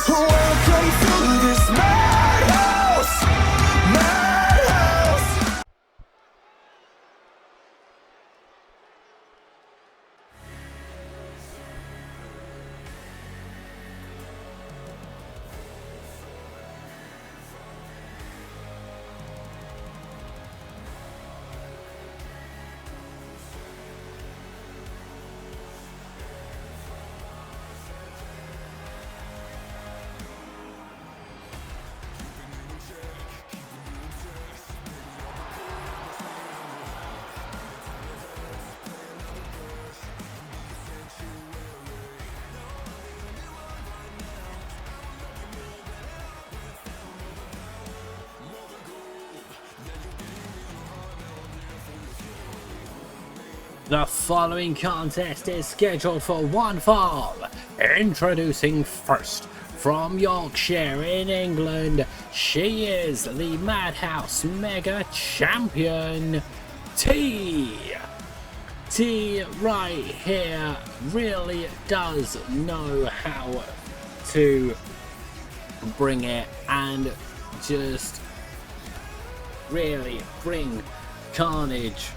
Welcome to this madhouse, madhouse. The following contest is scheduled for one fall. Introducing first, from Yorkshire in England, she is the Madhouse Mega Champion Tee. Tee right here really does know how to bring it and just really bring carnage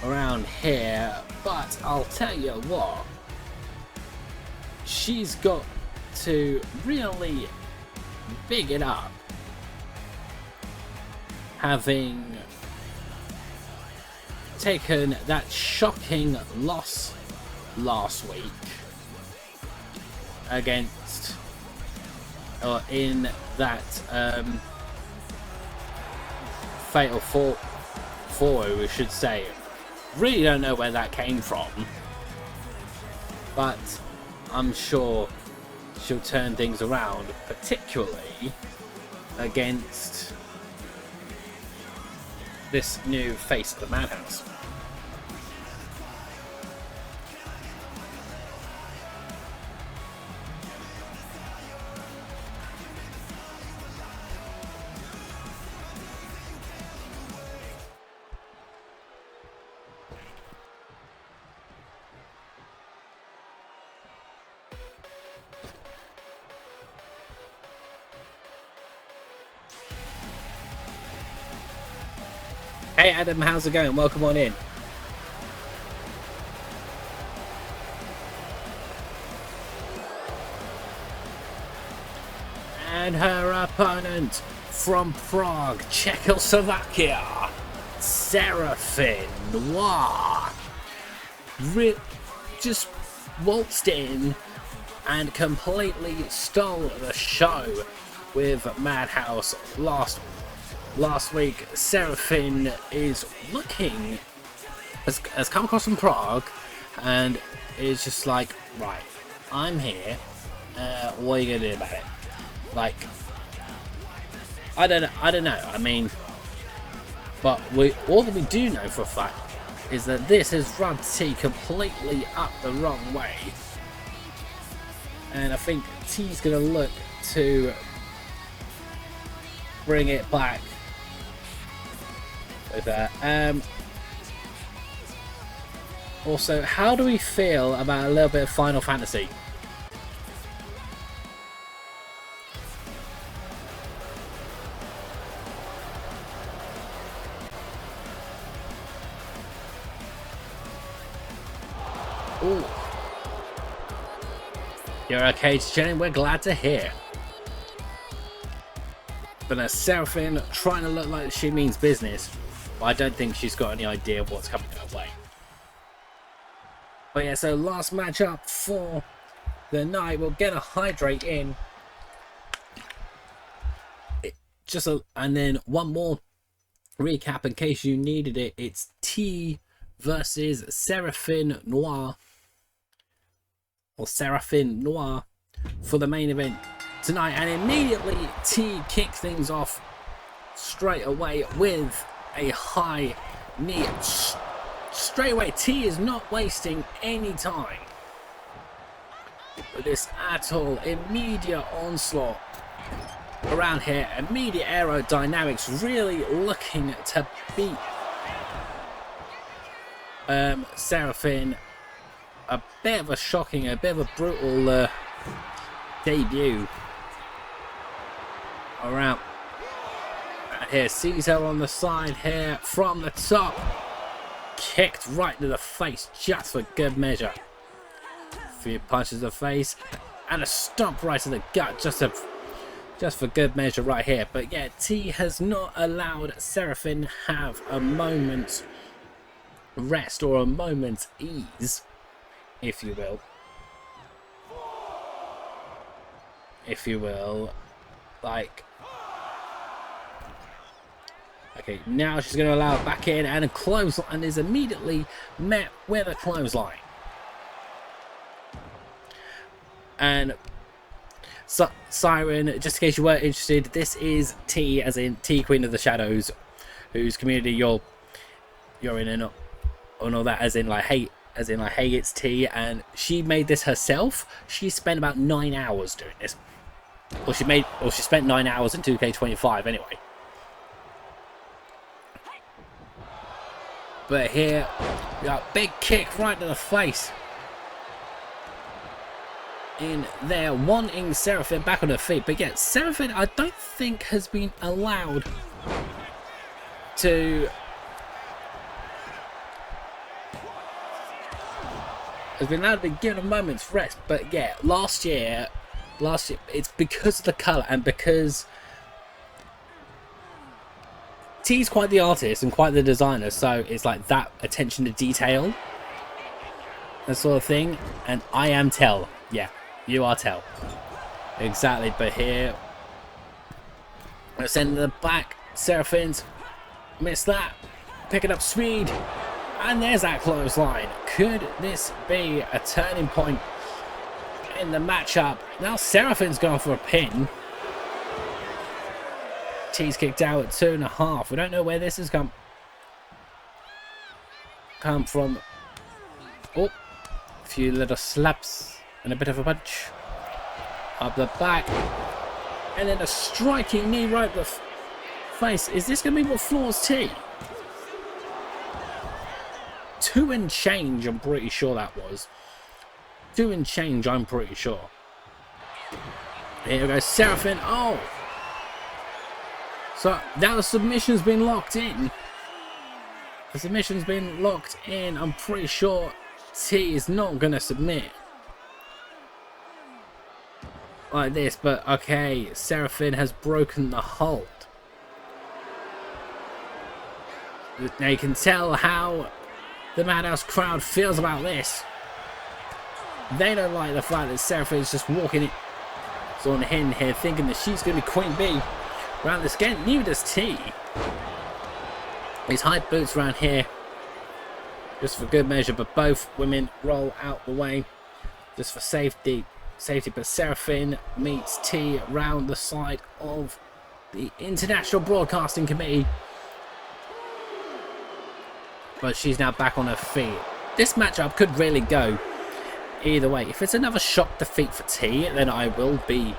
around here, but I'll tell you what, she's got to really big it up, having taken that shocking loss last week against, or in that fatal four, we should say. Really don't know where that came from, but I'm sure she'll turn things around, particularly against this new face of the Madhouse. Hey Adam, how's it going? Welcome on in. And her opponent from Prague, Czechoslovakia, Seraphine Noir, just waltzed in and completely stole the show with Madhouse last week. Seraphine is looking, has come across from Prague and is just like, right, I'm here, what are you gonna do about it? Like, I don't know, I mean, but all that we do know for a fact is that this has rubbed Tee completely up the wrong way, and I think Tee's gonna look to bring it back with that. Also, how do we feel about a little bit of Final Fantasy? Ooh. You're okay, Jenny? We're glad to hear. But now Seraphine trying to look like she means business, but I don't think she's got any idea of what's coming her way. But yeah, so last matchup for the night, we'll get a hydrate in. And then one more recap in case you needed it. It's Tee versus Seraphine Noir, or Seraphine Noir, for the main event tonight. And immediately Tee kicks things off straight away with a high knee. Straight away, Tee is not wasting any time with this at all. Immediate onslaught around here, immediate aerodynamics, really looking to beat Seraphine. A bit of a shocking, a bit of a brutal debut around. Here, sees her on the side here from the top. Kicked right to the face just for good measure. A few punches to the face and a stomp right to the gut just for good measure right here. But yeah, Tee has not allowed Seraphine have a moment's rest or a moment's ease, if you will. Like, okay, now she's going to allow it back in, and a clothesline is immediately met with a clothesline. And Siren, just in case you weren't interested, this is Tee, as in Tee, Queen of the Shadows, whose community you're in, and all that, as in like hey, it's Tee, and she made this herself. She spent about 9 hours doing this. Well, she spent 9 hours in 2K25 anyway. But here, we got a big kick right to the face. In there, wanting Seraphine back on her feet. But yeah, Seraphine, I don't think has been allowed to... has been allowed to be given a moment's rest. But yeah, last year, it's because of the colour and because Tee's quite the artist and quite the designer, so it's like that attention to detail, that sort of thing. And I am Tell. Yeah, you are Tell. Exactly. But here, let's send the back. Seraphine's missed that. Picking up speed. And there's that clothesline. Could this be a turning point in the matchup? Now Seraphine's gone for a pin. Tee's kicked out at 2.5. We don't know where this has come from. Oh, a few little slaps and a bit of a punch up the back, and then a striking knee right to the face. Is this going to be what floors Tee? 2 and change, I'm pretty sure that was. 2 and change, I'm pretty sure. Here goes Seraphine. Oh! So now the submission's been locked in. The submission's been locked in. I'm pretty sure Tee is not going to submit like this. But okay, Seraphine has broken the hold. Now you can tell how the Madhouse crowd feels about this. They don't like the fact that Seraphine's just walking it on in here, thinking that she's going to be Queen Bee around this game. Neither does Tee. These high boots around here, just for good measure, but both women roll out the way just for safety. But Seraphine meets Tee round the side of the International Broadcasting Committee. But she's now back on her feet. This matchup could really go either way. If it's another shock defeat for Tee, then I will be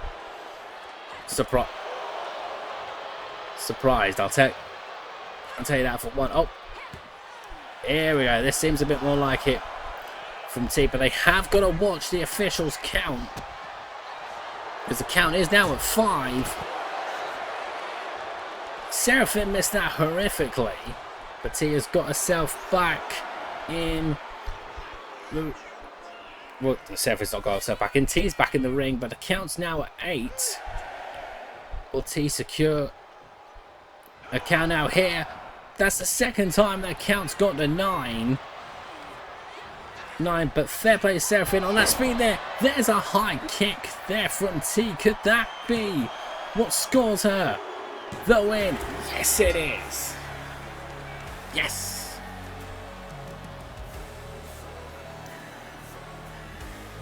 surprised. I'll tell you that for one. Oh, here we go. This seems a bit more like it from Tee, but they have got to watch the officials count, because the count is now at 5. Seraphine missed that horrifically, but Tee has got herself back in the... Well, Seraphine's not got herself back in. Tee's back in the ring, but the count's now at 8. Will Tee secure a count out here? That's the second time that count's got to 9. 9, but fair play to Seraphine on that speed there. There's a high kick there from Tee. Could that be what scores her the win? Yes, it is. Yes.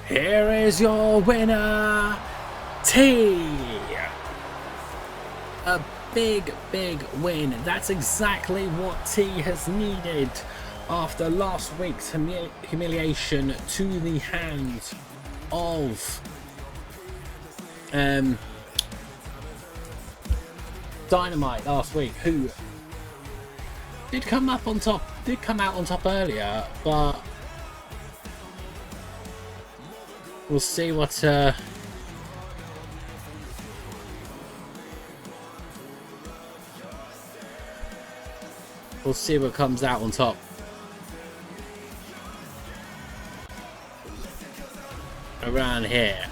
Here is your winner, Tee. A big win. That's exactly what Tee has needed after last week's humiliation to the hands of Dynamite last week, who did come out on top earlier, but we'll see what We'll see what comes out on top. Around here.